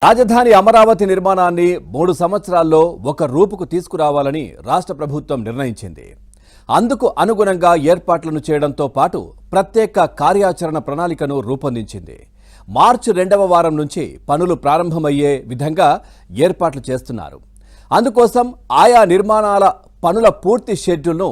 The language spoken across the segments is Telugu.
రాజధాని అమరావతి నిర్మాణాన్ని 3 సంవత్సరాల్లో ఒక రూపుకు తీసుకురావాలని రాష్ట్ర ప్రభుత్వం నిర్ణయించింది. అందుకు అనుగుణంగా ఏర్పాట్లను చేయడంతో పాటు ప్రత్యేక కార్యాచరణ ప్రణాళికను రూపొందించింది. మార్చి 2వ వారం నుంచి పనులు ప్రారంభమయ్యే విధంగా ఏర్పాట్లు చేస్తున్నారు. అందుకోసం ఆయా నిర్మాణాల పనుల పూర్తి షెడ్యూల్ను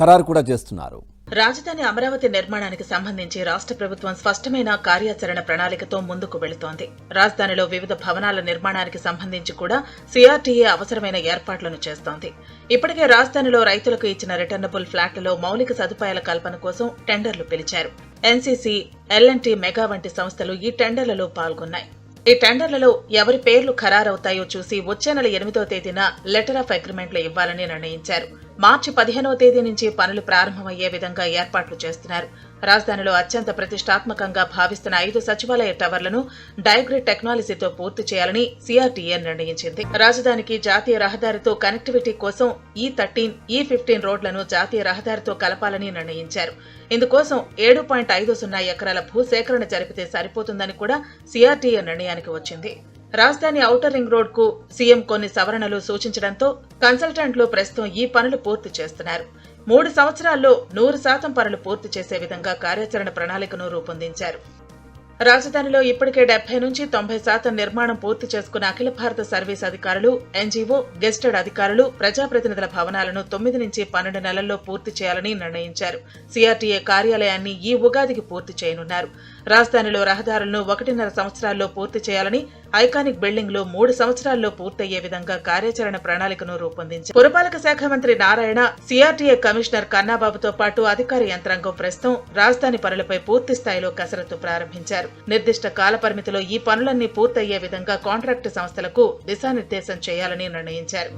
ఖరారు కూడా చేస్తున్నారు. రాజధాని అమరావతి నిర్మాణానికి సంబంధించి రాష్ట్ర ప్రభుత్వం స్పష్టమైన కార్యాచరణ ప్రణాళికతో ముందుకు వెళుతోంది. రాజధానిలో వివిధ భవనాల నిర్మాణానికి సంబంధించి కూడా సిఆర్టీఏ అవసరమైన ఏర్పాట్లను చేస్తోంది. ఇప్పటికే రాజధానిలో రైతులకు ఇచ్చిన రిటర్నబుల్ ఫ్లాట్లలో మౌలిక సదుపాయాల కల్పన కోసం టెండర్లు పిలిచారు. ఎన్సీసీ, ఎల్&టీ మెగా వంటి సంస్థలు ఈ టెండర్లలో పాల్గొన్నాయి. ఈ టెండర్లలో ఎవరి పేర్లు ఖరారవుతాయో చూసి వచ్చే నెల 8వ తేదీన లెటర్ ఆఫ్ అగ్రిమెంట్లు ఇవ్వాలని నిర్ణయించారు. మార్చి 15వ తేదీ నుంచి పనులు ప్రారంభమయ్యే విధంగా ఏర్పాట్లు చేస్తున్నారు. రాజధానిలో అత్యంత ప్రతిష్టాత్మకంగా భావిస్తున్న 5 సచివాలయ టవర్లను డైగ్రిడ్ టెక్నాలజీతో పూర్తి చేయాలని సిఆర్టీఏ నిర్ణయించింది. రాజధానికి జాతీయ రహదారితో కనెక్టివిటీ కోసం E13, E15 రోడ్లను జాతీయ రహదారితో కలపాలని నిర్ణయించారు. ఇందుకోసం 7.50 ఎకరాల భూసేకరణ జరిపితే సరిపోతుందని కూడా సిఆర్టీఏ నిర్ణయానికి వచ్చింది. రాజధాని ఔటర్ రింగ్ రోడ్ కు సీఎం కొన్ని సవరణలు సూచించడంతో కన్సల్టెంట్లు ప్రస్తుతం ఈ పనులు పూర్తి చేస్తున్నారు. 3 సంవత్సరాల్లో 100% పనులు పూర్తి చేసే విధంగా కార్యాచరణ ప్రణాళికను రూపొందించారు. రాజధానిలో ఇప్పటికే 70 నుంచి 90% నిర్మాణం పూర్తి చేసుకున్న అఖిల భారత సర్వీస్ అధికారులు, ఎన్జీఓ, గెస్టెడ్ అధికారులు, ప్రజాప్రతినిధుల భవనాలను 9 నుంచి 12 నెలల్లో పూర్తి చేయాలని నిర్ణయించారు. సిఆర్టీఏ కార్యాలయాన్ని ఈ ఉగాదికి పూర్తి చేయనున్నారు. రాజధానిలో రహదారులను 1.5 సంవత్సరాల్లో పూర్తి చేయాలని, ఐకానిక్ బిల్డింగ్లు 3 సంవత్సరాల్లో పూర్తయ్యే విధంగా కార్యాచరణ ప్రణాళికను రూపొందించారు. పురపాలక శాఖ మంత్రి నారాయణ, సిఆర్టీఏ కమిషనర్ కన్నాబాబుతో పాటు అధికార యంత్రాంగం ప్రస్తుతం రాజధాని పనులపై పూర్తి స్థాయిలో కసరత్తు ప్రారంభించారు. నిర్దిష్ట కాల పరిమితిలో ఈ పనులన్నీ పూర్తయ్యే విధంగా కాంట్రాక్టు సంస్థలకు దిశానిర్దేశం చేయాలని నిర్ణయించారు.